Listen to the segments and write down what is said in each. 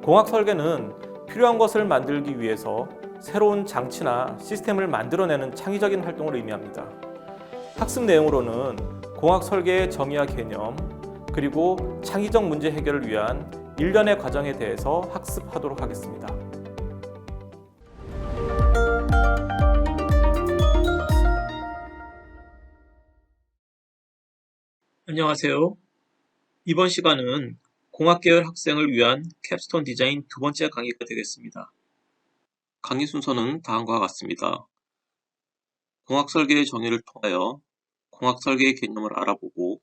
공학 설계는 필요한 것을 만들기 위해서 새로운 장치나 시스템을 만들어내는 창의적인 활동을 의미합니다. 학습 내용으로는 공학 설계의 정의와 개념, 그리고 창의적 문제 해결을 위한 일련의 과정에 대해서 학습하도록 하겠습니다. 안녕하세요. 이번 시간은 공학계열 학생을 위한 캡스톤 디자인 두 번째 강의가 되겠습니다. 강의 순서는 다음과 같습니다. 공학 설계의 정의를 통하여 공학 설계의 개념을 알아보고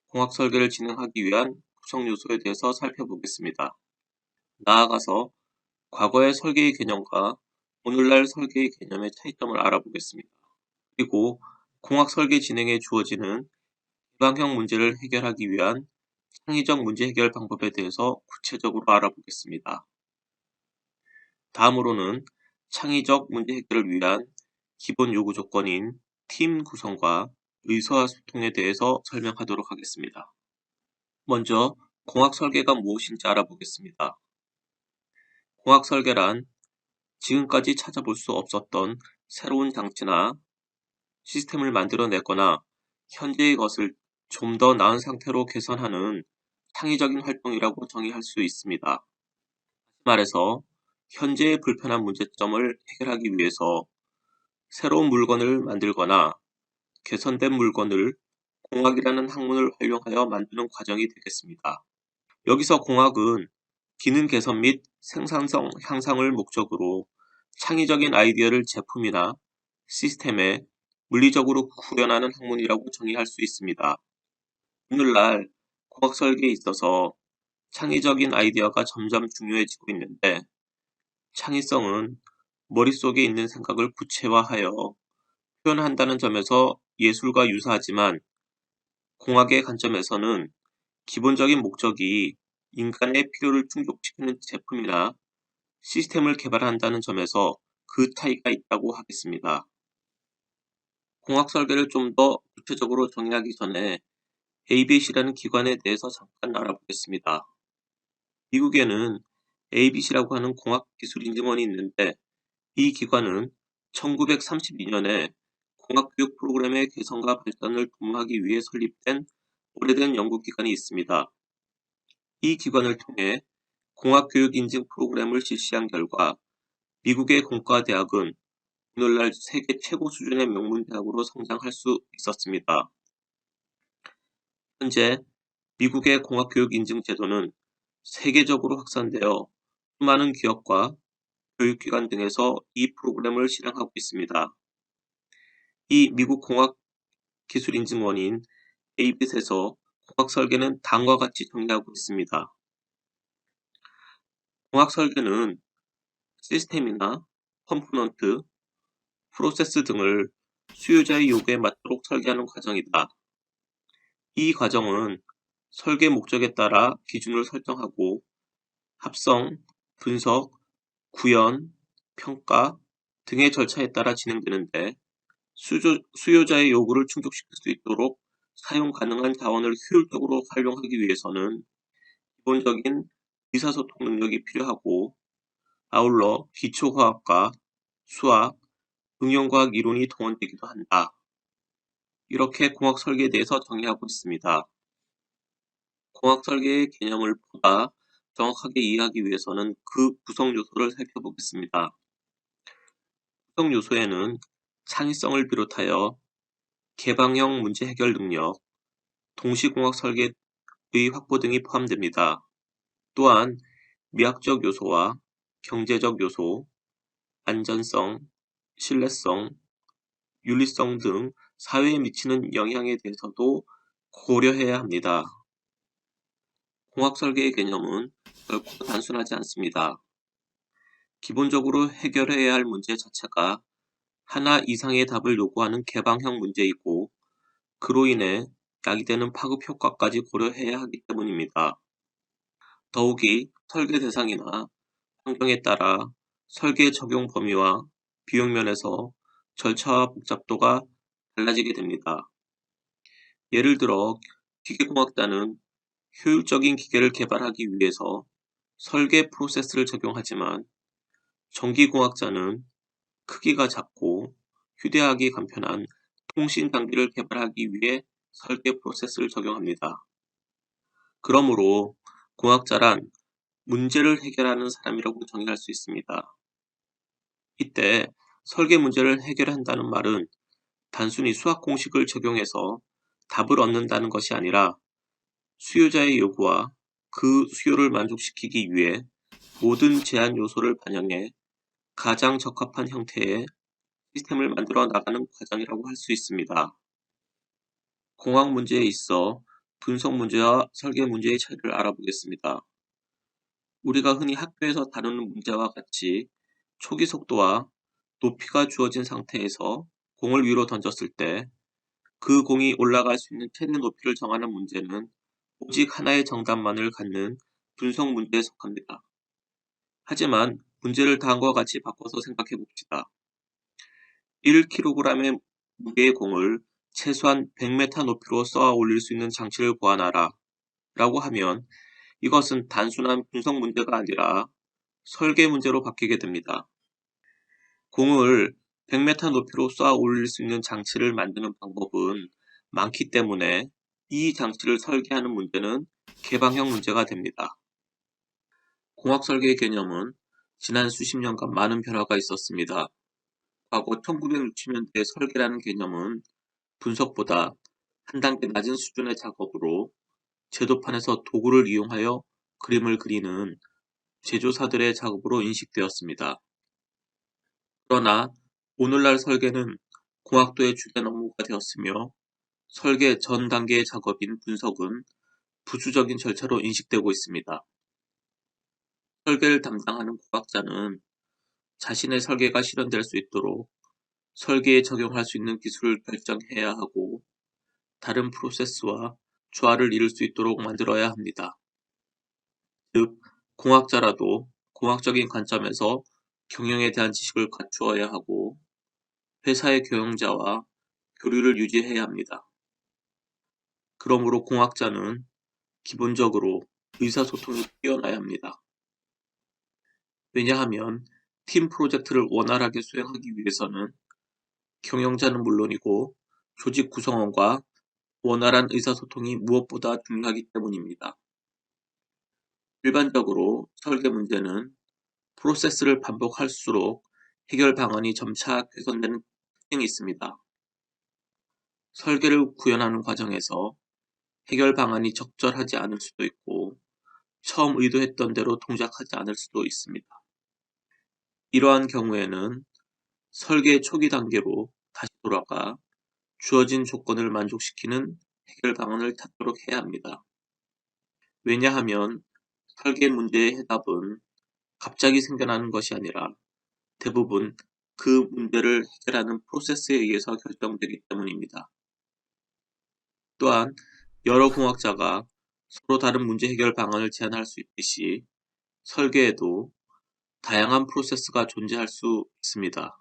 공학 설계를 진행하기 위한 구성 요소에 대해서 살펴보겠습니다. 나아가서 과거의 설계의 개념과 오늘날 설계의 개념의 차이점을 알아보겠습니다. 그리고 공학 설계 진행에 주어지는 개방형 문제를 해결하기 위한 창의적 문제 해결 방법에 대해서 구체적으로 알아보겠습니다. 다음으로는 창의적 문제 해결을 위한 기본 요구 조건인 팀 구성과 의사소통에 대해서 설명하도록 하겠습니다. 먼저 공학 설계가 무엇인지 알아보겠습니다. 공학 설계란 지금까지 찾아볼 수 없었던 새로운 장치나 시스템을 만들어내거나 현재의 것을 좀 더 나은 상태로 개선하는 창의적인 활동이라고 정의할 수 있습니다. 다시 말해서 현재의 불편한 문제점을 해결하기 위해서 새로운 물건을 만들거나 개선된 물건을 공학이라는 학문을 활용하여 만드는 과정이 되겠습니다. 여기서 공학은 기능 개선 및 생산성 향상을 목적으로 창의적인 아이디어를 제품이나 시스템에 물리적으로 구현하는 학문이라고 정의할 수 있습니다. 오늘날 공학 설계에 있어서 창의적인 아이디어가 점점 중요해지고 있는데 창의성은 머릿속에 있는 생각을 구체화하여 표현한다는 점에서 예술과 유사하지만 공학의 관점에서는 기본적인 목적이 인간의 필요를 충족시키는 제품이나 시스템을 개발한다는 점에서 그 차이가 있다고 하겠습니다. 공학 설계를 좀 더 구체적으로 정의하기 전에 ABC라는 기관에 대해서 잠깐 알아보겠습니다. 미국에는 ABC라고 하는 공학기술인증원이 있는데 이 기관은 1932년에 공학교육 프로그램의 개선과 발전을 도모하기 위해 설립된 오래된 연구기관이 있습니다. 이 기관을 통해 공학교육 인증 프로그램을 실시한 결과 미국의 공과대학은 오늘날 세계 최고 수준의 명문대학으로 성장할 수 있었습니다. 현재 미국의 공학교육 인증 제도는 세계적으로 확산되어 수많은 기업과 교육기관 등에서 이 프로그램을 실행하고 있습니다. 이 미국 공학기술인증원인 ABIT에서 공학 설계는 다음과 같이 정의하고 있습니다. 공학 설계는 시스템이나 컴포넌트, 프로세스 등을 수요자의 요구에 맞도록 설계하는 과정이다. 이 과정은 설계 목적에 따라 기준을 설정하고 합성, 분석, 구현, 평가 등의 절차에 따라 진행되는데 수요자의 요구를 충족시킬 수 있도록 사용 가능한 자원을 효율적으로 활용하기 위해서는 기본적인 의사소통 능력이 필요하고 아울러 기초과학과 수학, 응용과학 이론이 동원되기도 한다. 이렇게 공학 설계에 대해서 정의하고 있습니다. 공학 설계의 개념을 보다 정확하게 이해하기 위해서는 그 구성 요소를 살펴보겠습니다. 구성 요소에는 창의성을 비롯하여 개방형 문제 해결 능력, 동시공학 설계의 확보 등이 포함됩니다. 또한 미학적 요소와 경제적 요소, 안전성, 신뢰성, 윤리성 등 사회에 미치는 영향에 대해서도 고려해야 합니다. 공학 설계의 개념은 결코 단순하지 않습니다. 기본적으로 해결해야 할 문제 자체가 하나 이상의 답을 요구하는 개방형 문제이고 그로 인해 야기되는 파급 효과까지 고려해야 하기 때문입니다. 더욱이 설계 대상이나 환경에 따라 설계 적용 범위와 비용 면에서 절차와 복잡도가 달라지게 됩니다. 예를 들어 기계공학단은 효율적인 기계를 개발하기 위해서 설계 프로세스를 적용하지만 전기공학자는 크기가 작고 휴대하기 간편한 통신 장비를 개발하기 위해 설계 프로세스를 적용합니다. 그러므로 공학자란 문제를 해결하는 사람이라고 정의할 수 있습니다. 이때 설계 문제를 해결한다는 말은 단순히 수학 공식을 적용해서 답을 얻는다는 것이 아니라 수요자의 요구와 그 수요를 만족시키기 위해 모든 제한 요소를 반영해 가장 적합한 형태의 시스템을 만들어 나가는 과정이라고 할 수 있습니다. 공학 문제에 있어 분석 문제와 설계 문제의 차이를 알아보겠습니다. 우리가 흔히 학교에서 다루는 문제와 같이 초기 속도와 높이가 주어진 상태에서 공을 위로 던졌을 때 그 공이 올라갈 수 있는 최대 높이를 정하는 문제는 오직 하나의 정답만을 갖는 분석 문제에 속합니다. 하지만 문제를 다음과 같이 바꿔서 생각해 봅시다. 1kg의 무게의 공을 최소한 100m 높이로 쏘아 올릴 수 있는 장치를 고안하라 라고 하면 이것은 단순한 분석 문제가 아니라 설계 문제로 바뀌게 됩니다. 공을 100m 높이로 쏘아 올릴 수 있는 장치를 만드는 방법은 많기 때문에 이 장치를 설계하는 문제는 개방형 문제가 됩니다. 공학 설계의 개념은 지난 수십 년간 많은 변화가 있었습니다. 과거 1960년대 설계라는 개념은 분석보다 한 단계 낮은 수준의 작업으로 제도판에서 도구를 이용하여 그림을 그리는 제조사들의 작업으로 인식되었습니다. 그러나 오늘날 설계는 공학도의 주된 업무가 되었으며 설계 전 단계의 작업인 분석은 부수적인 절차로 인식되고 있습니다. 설계를 담당하는 공학자는 자신의 설계가 실현될 수 있도록 설계에 적용할 수 있는 기술을 결정해야 하고 다른 프로세스와 조화를 이룰 수 있도록 만들어야 합니다. 즉, 공학자라도 공학적인 관점에서 경영에 대한 지식을 갖추어야 하고 회사의 경영자와 교류를 유지해야 합니다. 그러므로 공학자는 기본적으로 의사소통이 뛰어나야 합니다. 왜냐하면 팀 프로젝트를 원활하게 수행하기 위해서는 경영자는 물론이고 조직 구성원과 원활한 의사소통이 무엇보다 중요하기 때문입니다. 일반적으로 설계 문제는 프로세스를 반복할수록 해결 방안이 점차 개선되는 특징이 있습니다. 설계를 구현하는 과정에서 해결 방안이 적절하지 않을 수도 있고 처음 의도했던 대로 동작하지 않을 수도 있습니다. 이러한 경우에는 설계 초기 단계로 다시 돌아가 주어진 조건을 만족시키는 해결 방안을 찾도록 해야 합니다. 왜냐하면 설계 문제의 해답은 갑자기 생겨나는 것이 아니라 대부분 그 문제를 해결하는 프로세스에 의해서 결정되기 때문입니다. 또한 여러 공학자가 서로 다른 문제 해결 방안을 제안할 수 있듯이 설계에도 다양한 프로세스가 존재할 수 있습니다.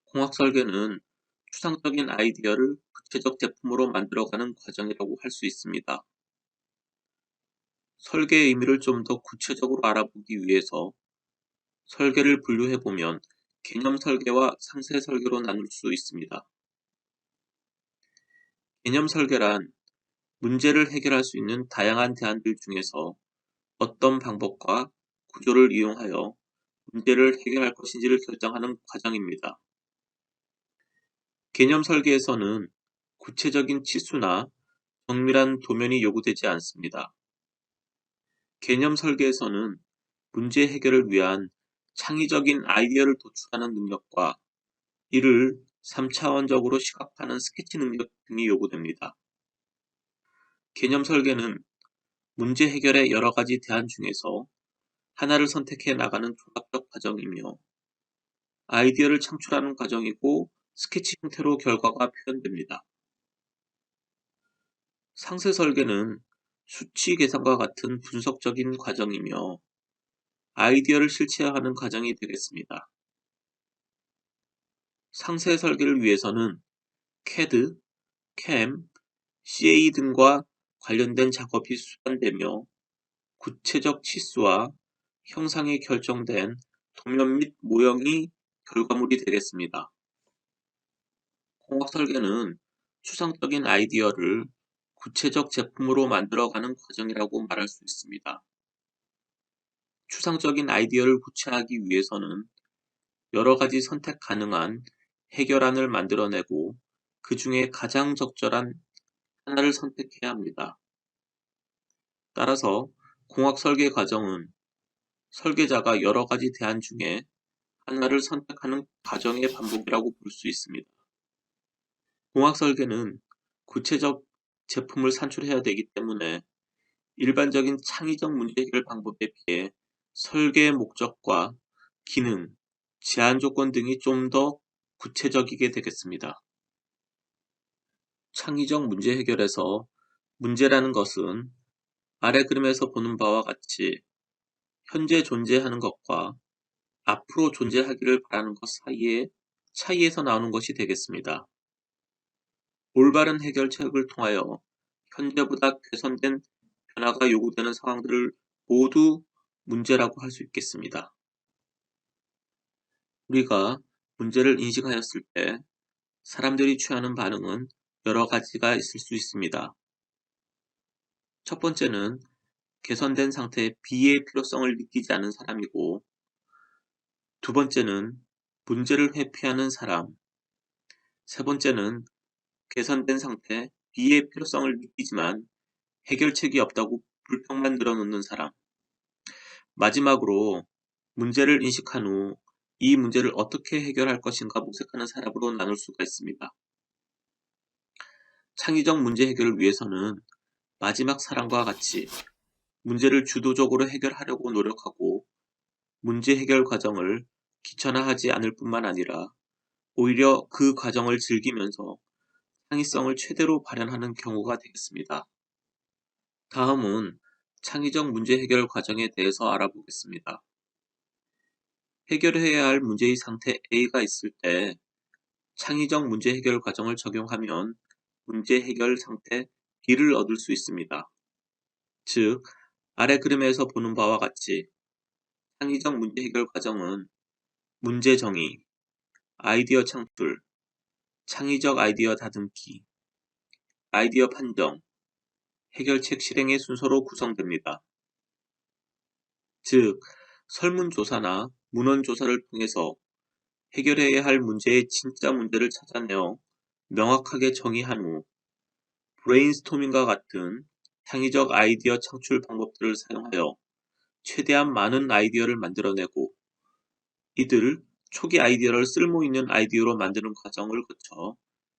공학 설계는 추상적인 아이디어를 구체적 제품으로 만들어가는 과정이라고 할 수 있습니다. 설계의 의미를 좀 더 구체적으로 알아보기 위해서 설계를 분류해보면 개념 설계와 상세 설계로 나눌 수 있습니다. 개념 설계란 문제를 해결할 수 있는 다양한 대안들 중에서 어떤 방법과 구조를 이용하여 문제를 해결할 것인지를 결정하는 과정입니다. 개념 설계에서는 구체적인 치수나 정밀한 도면이 요구되지 않습니다. 개념 설계에서는 문제 해결을 위한 창의적인 아이디어를 도출하는 능력과 이를 3차원적으로 시각화하는 스케치 능력 등이 요구됩니다. 개념 설계는 문제 해결의 여러 가지 대안 중에서 하나를 선택해 나가는 종합적 과정이며 아이디어를 창출하는 과정이고 스케치 형태로 결과가 표현됩니다. 상세 설계는 수치 계산과 같은 분석적인 과정이며 아이디어를 실체화하는 과정이 되겠습니다. 상세 설계를 위해서는 CAD, CAM, CAE 등과 관련된 작업이 수반되며 구체적 치수와 형상이 결정된 도면 및 모형이 결과물이 되겠습니다. 공학 설계는 추상적인 아이디어를 구체적 제품으로 만들어가는 과정이라고 말할 수 있습니다. 추상적인 아이디어를 구체화하기 위해서는 여러 가지 선택 가능한 해결안을 만들어내고 그 중에 가장 적절한 하나를 선택해야 합니다. 따라서 공학 설계 과정은 설계자가 여러 가지 대안 중에 하나를 선택하는 과정의 반복이라고 볼 수 있습니다. 공학 설계는 구체적 제품을 산출해야 되기 때문에 일반적인 창의적 문제 해결 방법에 비해 설계의 목적과 기능, 제한 조건 등이 좀 더 구체적이게 되겠습니다. 창의적 문제 해결에서 문제라는 것은 아래 그림에서 보는 바와 같이 현재 존재하는 것과 앞으로 존재하기를 바라는 것 사이의 차이에서 나오는 것이 되겠습니다. 올바른 해결책을 통하여 현재보다 개선된 변화가 요구되는 상황들을 모두 문제라고 할 수 있겠습니다. 우리가 문제를 인식하였을 때 사람들이 취하는 반응은 여러 가지가 있을 수 있습니다. 첫 번째는 개선된 상태의 B의 필요성을 느끼지 않은 사람이고, 두 번째는 문제를 회피하는 사람, 세 번째는 개선된 상태 B의 필요성을 느끼지만 해결책이 없다고 불평만 늘어놓는 사람, 마지막으로 문제를 인식한 후 이 문제를 어떻게 해결할 것인가 모색하는 사람으로 나눌 수가 있습니다. 창의적 문제 해결을 위해서는 마지막 사람과 같이 문제를 주도적으로 해결하려고 노력하고 문제 해결 과정을 귀찮아하지 않을 뿐만 아니라 오히려 그 과정을 즐기면서 창의성을 최대로 발현하는 경우가 되겠습니다. 다음은 창의적 문제 해결 과정에 대해서 알아보겠습니다. 해결해야 할 문제의 상태 A가 있을 때 창의적 문제 해결 과정을 적용하면 문제 해결 상태 B를 얻을 수 있습니다. 즉, 아래 그림에서 보는 바와 같이 창의적 문제 해결 과정은 문제 정의, 아이디어 창출, 창의적 아이디어 다듬기, 아이디어 판정, 해결책 실행의 순서로 구성됩니다. 즉, 설문조사나 문헌조사를 통해서 해결해야 할 문제의 진짜 문제를 찾아내어 명확하게 정의한 후 브레인스토밍과 같은 창의적 아이디어 창출 방법들을 사용하여 최대한 많은 아이디어를 만들어내고 이들 초기 아이디어를 쓸모있는 아이디어로 만드는 과정을 거쳐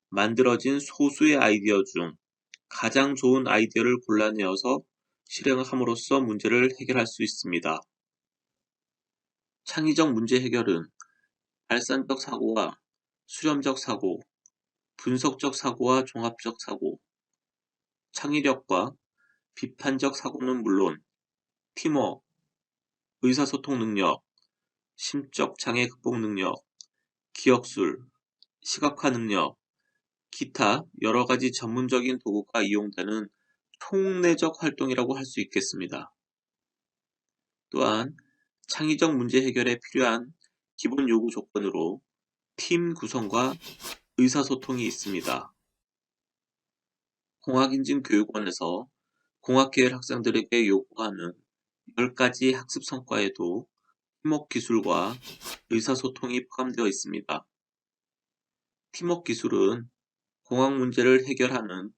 만들어진 소수의 아이디어 중 가장 좋은 아이디어를 골라내어서 실행함으로써 문제를 해결할 수 있습니다. 창의적 문제 해결은 발산적 사고와 수렴적 사고, 분석적 사고와 종합적 사고, 창의력과 비판적 사고는 물론 팀워크, 의사소통 능력, 심적 장애 극복 능력, 기억술, 시각화 능력, 기타 여러 가지 전문적인 도구가 이용되는 총내적 활동이라고 할 수 있겠습니다. 또한 창의적 문제 해결에 필요한 기본 요구 조건으로 팀 구성과 의사소통이 있습니다. 공학인증교육원에서 공학계열 학생들에게 요구하는 10가지 학습 성과에도 팀워크 기술과 의사소통이 포함되어 있습니다. 팀워크 기술은 공학 문제를 해결하는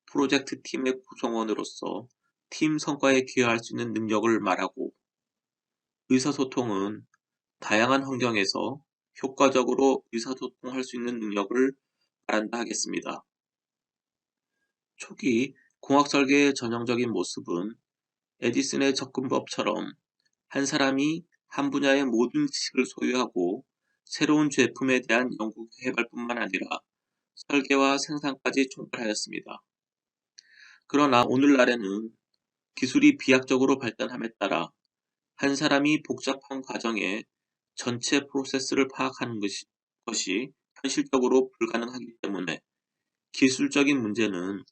프로젝트 팀의 구성원으로서 팀 성과에 기여할 수 있는 능력을 말하고, 의사소통은 다양한 환경에서 효과적으로 의사소통할 수 있는 능력을 말한다 하겠습니다. 초기 공학 설계의 전형적인 모습은 에디슨의 접근법처럼 한 사람이 한 분야의 모든 지식을 소유하고 새로운 제품에 대한 연구 개발뿐만 아니라 설계와 생산까지 총괄하였습니다. 그러나 오늘날에는 기술이 비약적으로 발전함에 따라 한 사람이 복잡한 과정의 전체 프로세스를 파악하는 것이 현실적으로 불가능하기 때문에 기술적인 문제는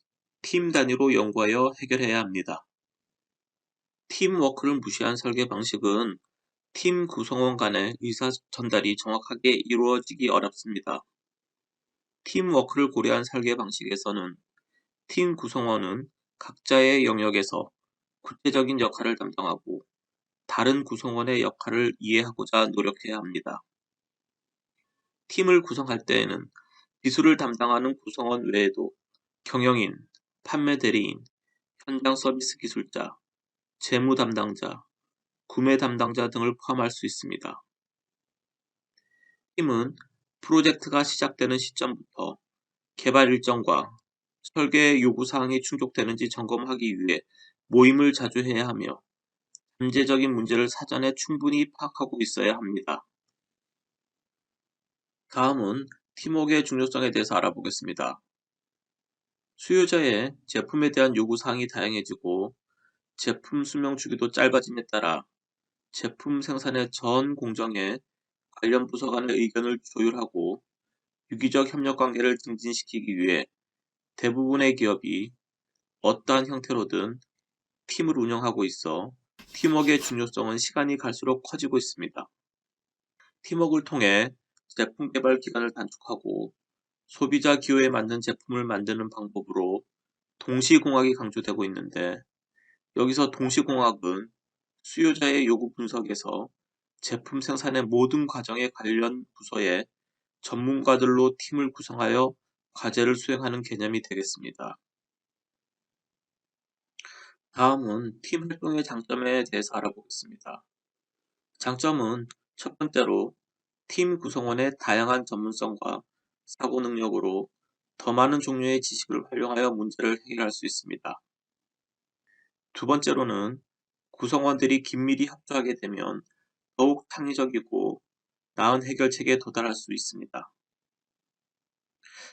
팀 단위로 연구하여 해결해야 합니다. 팀워크를 무시한 설계 방식은 팀 구성원 간의 의사 전달이 정확하게 이루어지기 어렵습니다. 팀워크를 고려한 설계 방식에서는 팀 구성원은 각자의 영역에서 구체적인 역할을 담당하고 다른 구성원의 역할을 이해하고자 노력해야 합니다. 팀을 구성할 때에는 기술을 담당하는 구성원 외에도 경영인, 판매 대리인, 현장 서비스 기술자, 재무 담당자, 구매 담당자 등을 포함할 수 있습니다. 팀은 프로젝트가 시작되는 시점부터 개발 일정과 설계 요구사항이 충족되는지 점검하기 위해 모임을 자주 해야 하며 잠재적인 문제를 사전에 충분히 파악하고 있어야 합니다. 다음은 팀워크의 중요성에 대해서 알아보겠습니다. 수요자의 제품에 대한 요구사항이 다양해지고 제품 수명 주기도 짧아짐에 따라 제품 생산의 전 공정에 관련 부서 간의 의견을 조율하고 유기적 협력 관계를 증진시키기 위해 대부분의 기업이 어떠한 형태로든 팀을 운영하고 있어 팀워크의 중요성은 시간이 갈수록 커지고 있습니다. 팀워크를 통해 제품 개발 기간을 단축하고 소비자 기호에 맞는 제품을 만드는 방법으로 동시공학이 강조되고 있는데, 여기서 동시공학은 수요자의 요구 분석에서 제품 생산의 모든 과정에 관련 부서의 전문가들로 팀을 구성하여 과제를 수행하는 개념이 되겠습니다. 다음은 팀 활동의 장점에 대해서 알아보겠습니다. 장점은 첫 번째로 팀 구성원의 다양한 전문성과 사고 능력으로 더 많은 종류의 지식을 활용하여 문제를 해결할 수 있습니다. 두 번째로는 구성원들이 긴밀히 협조하게 되면 더욱 창의적이고 나은 해결책에 도달할 수 있습니다.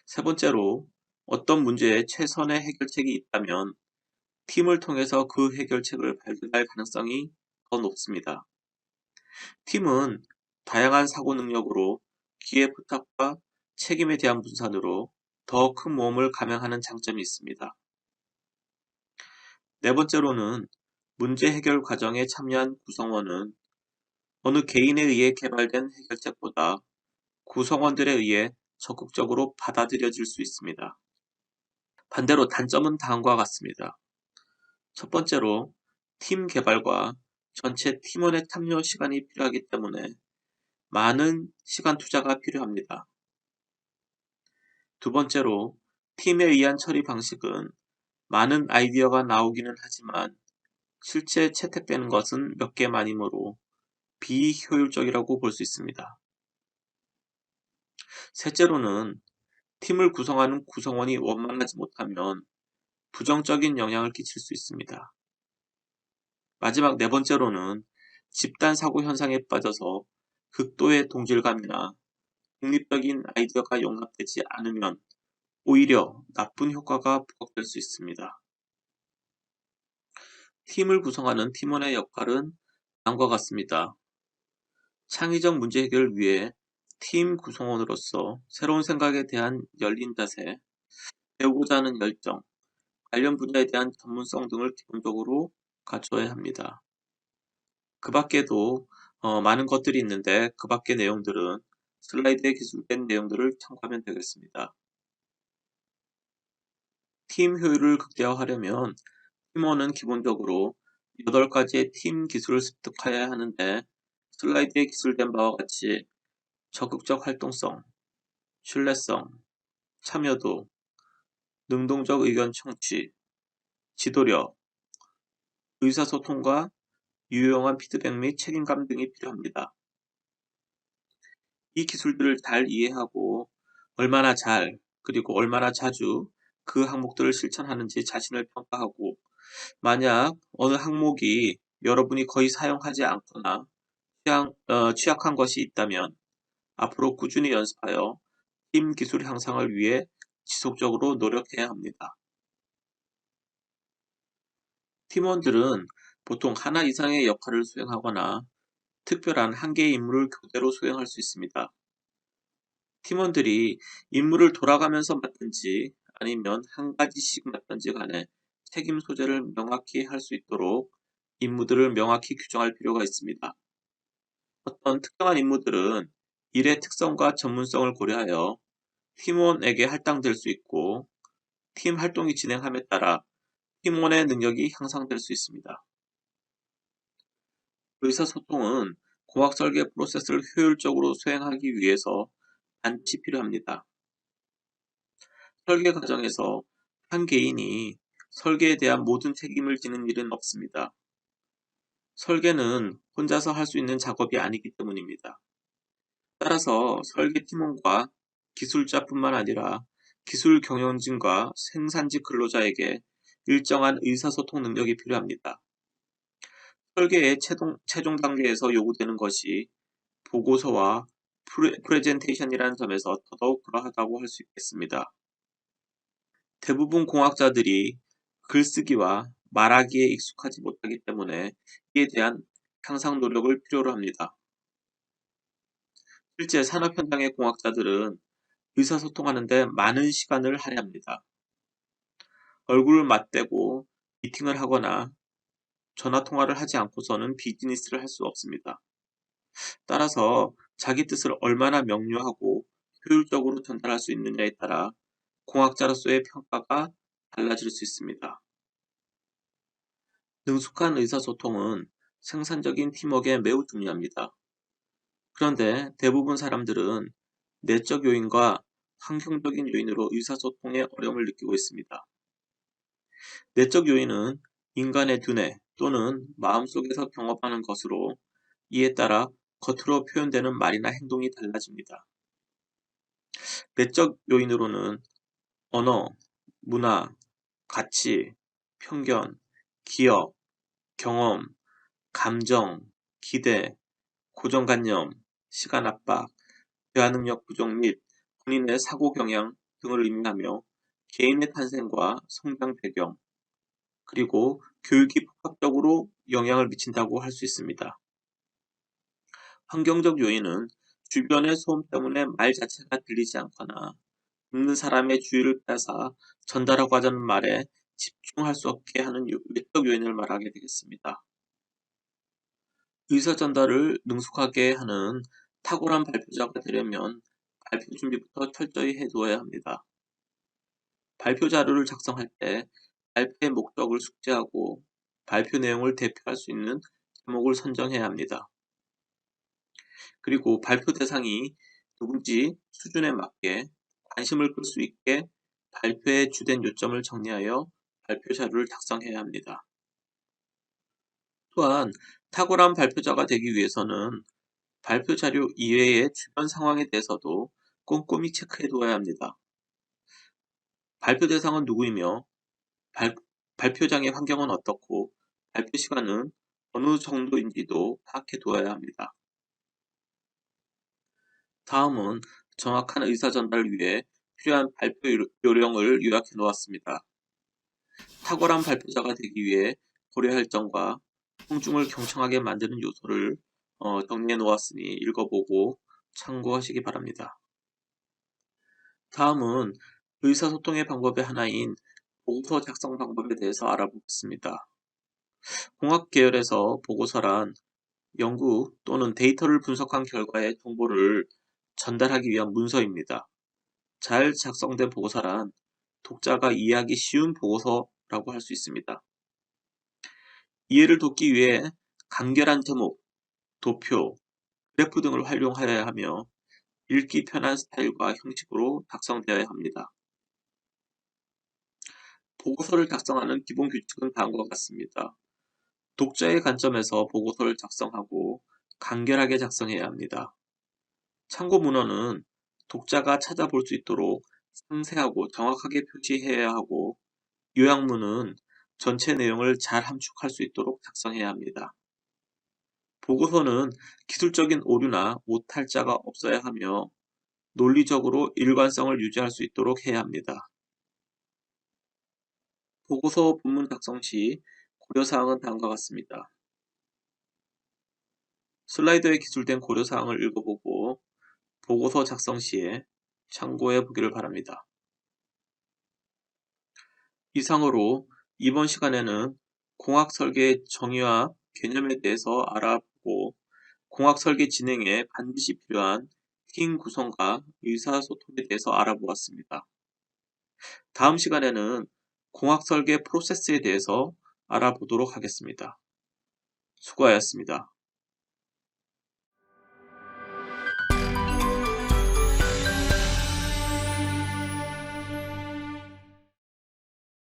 세 번째로 어떤 문제에 최선의 해결책이 있다면 팀을 통해서 그 해결책을 발견할 가능성이 더 높습니다. 팀은 다양한 사고 능력으로 기회 부탁과 책임에 대한 분산으로 더 큰 모험을 감행하는 장점이 있습니다. 네 번째로는 문제 해결 과정에 참여한 구성원은 어느 개인에 의해 개발된 해결책보다 구성원들에 의해 적극적으로 받아들여질 수 있습니다. 반대로 단점은 다음과 같습니다. 첫 번째로 팀 개발과 전체 팀원의 참여 시간이 필요하기 때문에 많은 시간 투자가 필요합니다. 두 번째로 팀에 의한 처리 방식은 많은 아이디어가 나오기는 하지만 실제 채택되는 것은 몇 개만이므로 비효율적이라고 볼 수 있습니다. 셋째로는 팀을 구성하는 구성원이 원만하지 못하면 부정적인 영향을 끼칠 수 있습니다. 마지막 네 번째로는 집단 사고 현상에 빠져서 극도의 동질감이나 독립적인 아이디어가 용납되지 않으면 오히려 나쁜 효과가 부각될 수 있습니다. 팀을 구성하는 팀원의 역할은 다음과 같습니다. 창의적 문제 해결을 위해 팀 구성원으로서 새로운 생각에 대한 열린 자세, 배우고자 하는 열정, 관련 분야에 대한 전문성 등을 기본적으로 갖춰야 합니다. 그 밖에도 많은 것들이 있는데 그 밖의 내용들은 슬라이드에 기술된 내용들을 참고하면 되겠습니다. 팀 효율을 극대화하려면 팀원은 기본적으로 8가지의 팀 기술을 습득해야 하는데, 슬라이드에 기술된 바와 같이 적극적 활동성, 신뢰성, 참여도, 능동적 의견 청취, 지도력, 의사소통과 유용한 피드백 및 책임감 등이 필요합니다. 이 기술들을 잘 이해하고 얼마나 잘, 그리고 얼마나 자주 그 항목들을 실천하는지 자신을 평가하고, 만약 어느 항목이 여러분이 거의 사용하지 않거나 취약한 것이 있다면 앞으로 꾸준히 연습하여 팀 기술 향상을 위해 지속적으로 노력해야 합니다. 팀원들은 보통 하나 이상의 역할을 수행하거나 특별한 한 개의 임무를 교대로 수행할 수 있습니다. 팀원들이 임무를 돌아가면서 맡든지 아니면 한 가지씩 맡든지 간에 책임 소재를 명확히 할 수 있도록 임무들을 명확히 규정할 필요가 있습니다. 어떤 특정한 임무들은 일의 특성과 전문성을 고려하여 팀원에게 할당될 수 있고 팀 활동이 진행함에 따라 팀원의 능력이 향상될 수 있습니다. 의사소통은 공학 설계 프로세스를 효율적으로 수행하기 위해서 반드시 필요합니다. 설계 과정에서 한 개인이 설계에 대한 모든 책임을 지는 일은 없습니다. 설계는 혼자서 할 수 있는 작업이 아니기 때문입니다. 따라서 설계팀원과 기술자뿐만 아니라 기술 경영진과 생산직 근로자에게 일정한 의사소통 능력이 필요합니다. 설계의 최종 단계에서 요구되는 것이 보고서와 프레젠테이션이라는 점에서 더더욱 그러하다고 할 수 있겠습니다. 대부분 공학자들이 글쓰기와 말하기에 익숙하지 못하기 때문에 이에 대한 향상 노력을 필요로 합니다. 실제 산업 현장의 공학자들은 의사소통하는 데 많은 시간을 할애합니다. 얼굴을 맞대고 미팅을 하거나 전화통화를 하지 않고서는 비즈니스를 할 수 없습니다. 따라서 자기 뜻을 얼마나 명료하고 효율적으로 전달할 수 있느냐에 따라 공학자로서의 평가가 달라질 수 있습니다. 능숙한 의사소통은 생산적인 팀워크에 매우 중요합니다. 그런데 대부분 사람들은 내적 요인과 환경적인 요인으로 의사소통에 어려움을 느끼고 있습니다. 내적 요인은 인간의 두뇌 또는 마음속에서 경험하는 것으로 이에 따라 겉으로 표현되는 말이나 행동이 달라집니다. 내적 요인으로는 언어, 문화, 가치, 편견, 기억, 경험, 감정, 기대, 고정관념, 시간 압박, 대화 능력 부족 및 본인의 사고 경향 등을 의미하며 개인의 탄생과 성장 배경, 그리고 교육이 복합적으로 영향을 미친다고 할 수 있습니다. 환경적 요인은 주변의 소음 때문에 말 자체가 들리지 않거나 듣는 사람의 주의를 빼앗아 전달하고 하자는 말에 집중할 수 없게 하는 외적 요인을 말하게 되겠습니다. 의사 전달을 능숙하게 하는 탁월한 발표자가 되려면 발표 준비부터 철저히 해두어야 합니다. 발표 자료를 작성할 때 발표의 목적을 숙지하고 발표 내용을 대표할 수 있는 제목을 선정해야 합니다. 그리고 발표 대상이 누군지 수준에 맞게 관심을 끌 수 있게 발표의 주된 요점을 정리하여 발표 자료를 작성해야 합니다. 또한 탁월한 발표자가 되기 위해서는 발표 자료 이외의 주변 상황에 대해서도 꼼꼼히 체크해 두어야 합니다. 발표 대상은 누구이며 발표장의 환경은 어떻고 발표 시간은 어느 정도인지도 파악해 두어야 합니다. 다음은 정확한 의사 전달을 위해 필요한 발표 요령을 요약해 놓았습니다. 탁월한 발표자가 되기 위해 고려할 점과 통중을 경청하게 만드는 요소를 정리해 놓았으니 읽어보고 참고하시기 바랍니다. 다음은 의사소통의 방법의 하나인 보고서 작성 방법에 대해서 알아보겠습니다. 공학 계열에서 보고서란 연구 또는 데이터를 분석한 결과의 정보를 전달하기 위한 문서입니다. 잘 작성된 보고서란 독자가 이해하기 쉬운 보고서라고 할 수 있습니다. 이해를 돕기 위해 간결한 제목, 도표, 그래프 등을 활용하여야 하며 읽기 편한 스타일과 형식으로 작성되어야 합니다. 보고서를 작성하는 기본 규칙은 다음과 같습니다. 독자의 관점에서 보고서를 작성하고 간결하게 작성해야 합니다. 참고 문헌은 독자가 찾아볼 수 있도록 상세하고 정확하게 표시해야 하고 요약문은 전체 내용을 잘 함축할 수 있도록 작성해야 합니다. 보고서는 기술적인 오류나 오탈자가 없어야 하며 논리적으로 일관성을 유지할 수 있도록 해야 합니다. 보고서 본문 작성 시 고려사항은 다음과 같습니다. 슬라이드에 기술된 고려사항을 읽어보고 보고서 작성 시에 참고해 보기를 바랍니다. 이상으로 이번 시간에는 공학 설계의 정의와 개념에 대해서 알아보고 공학 설계 진행에 반드시 필요한 팀 구성과 의사소통에 대해서 알아보았습니다. 다음 시간에는 공학 설계 프로세스에 대해서 알아보도록 하겠습니다. 수고하셨습니다.